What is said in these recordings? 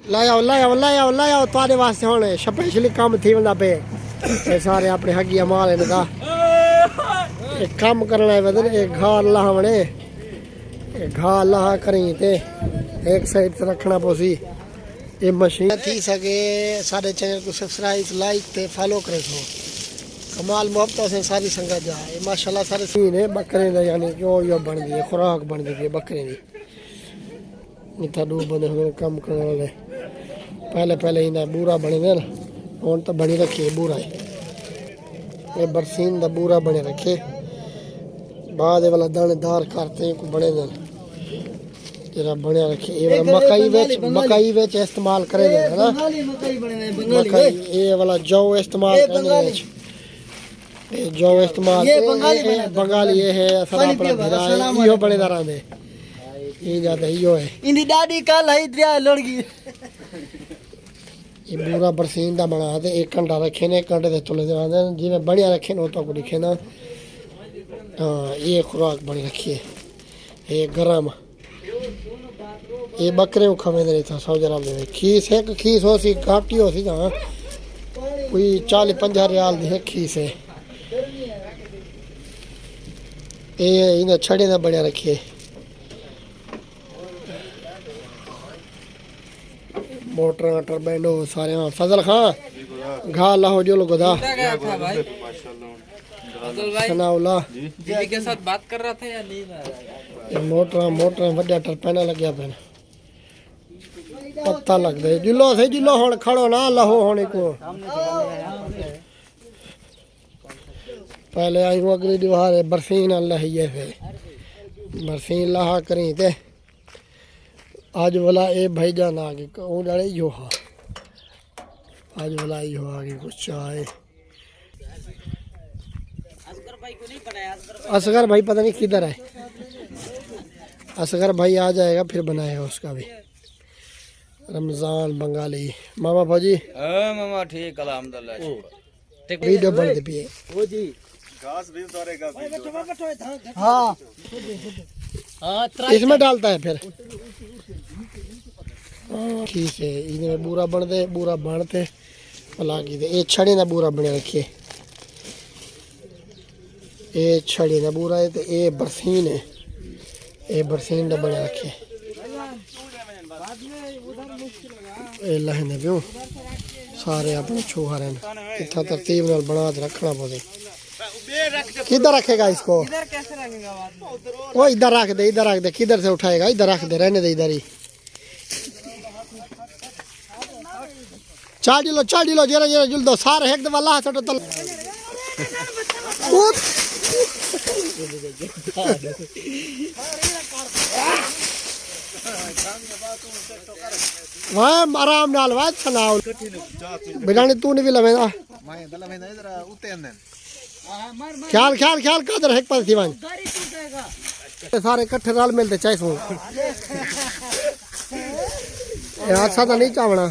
लाया तारे वास्ते हुण स्पेशली काम थी वंदा पे सारे अपने हगिया माल इनका काम करना है वदन एक घार लावणे घा लाहा करी ते एक साइड से रखना पोसी ये मशीन थी सके सारे चैनल को सब्सक्राइब लाइक ते फॉलो करे सो कमाल मोहब्बत से सारी संगत जा माशाल्लाह सारे सीन है बकरे दा यानी जो यो बन गई खुराक बन गई बकरे दी इतना दो बंदे हुए काम करने वाले पहले इन्हें बूरा बने थे ना हुन तो बनी रखी है बूरा ये बरसीन का बूरा बने रखे बाद वाला दानेदार करते को बने थे जरा बने रखे ये वाला मकई वेच इस्तेमाल करे थे ना मकई ये वाला जौ इस्तेमाल करने जौ इस्तेमाल बंगाली ये है असला अपना यो बने दारा दे ये ज्यादा यो है इंदी दादी कल है दरिया लड़गी ये पूरा बरसीन का बना ते एक घंटा रखे ने एक घंटे से तुले दे जिवें बढ़िया रखे ने तो लिखे ना हाँ ये खुराक बनी रखी है ये गरम ये बकरे को खवे दे था सौ जरा में खीस एक खीस हो सी घाटी हो सी जहाँ कोई 40-50 रियाल दी है खीस है ये इन्हें छड़े ना बढ़िया रखिए मोटर टर्बाइन सारे हाँ फजल खां घा लाहो जो लोग गोदा सनाउल्ला दीदी के साथ बात कर रहा था या नहीं मोटर वड्डा टर्बाइन लग्या पे पत्ता लग दे जुलो से जुलो हुन खड़ो ना लहो होने को पहले आई अगली दीवार बरसीन अल्लाह ही है बरसीन लाहा करी ते आज वाला ए भाईजान आगे वो डाले यो हा आज वाला यो आगे कुछ चाय असगर भाई पता नहीं किधर है असगर भाई आ जाएगा फिर बनाएगा उसका भी रमजान बंगाली मामा फौजी मामा ठीक अल्हम्दुलिल्लाह वीडियो बनते पिए ओ जी घास भी उतारेगा हाँ इसमें डालता है फिर ठीक है इन्हें बूरा बनते भला की ये छड़े ना बूरा बने रखिए ये छड़े ना बूरा है तो ये बरसीन है ये बरसीन ना बने रखे ये लहने प्यों सारे अपने छुहा रहे इतना तरतीब नाल बना रखना पड़े किधर रखेगा इसको इधर कैसे रखेगा वो इधर रख दे किधर से उठाएगा इधर रख दे रहने दे इधर ही चाल लो जरा जुल दो सारे एक दफा अल्लाह सटो तल वाह आराम नाल वाह सुनाओ बिरानी तू नहीं भी लवेंदा मैं दला में इधर उते अंदर ख्याल कादर है पास दीवान सारे इकट्ठे रल मिलते चाहे सो यार सादा नहीं चावना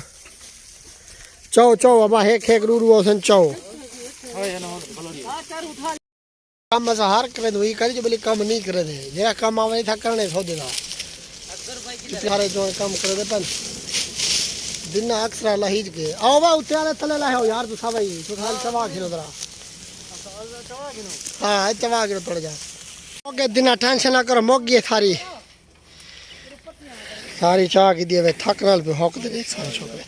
चौ बाबा एक रूरू ओसन चौ काम ऐसा हर करे दो ये करे जो बोले काम नहीं करे दे जेरा काम आवे था करने सो देना सारे जो काम करे दे पन दिन अक्सर लहीज के आओ बा उतारे तले लाओ यार तू भाई तू खाली चवा खिलो जरा हाँ चवा के पड़ जा ओके दिन टेंशन ना करो मोगी सारी चाह की दिए थक नाल पे हक दे सारे छोकरे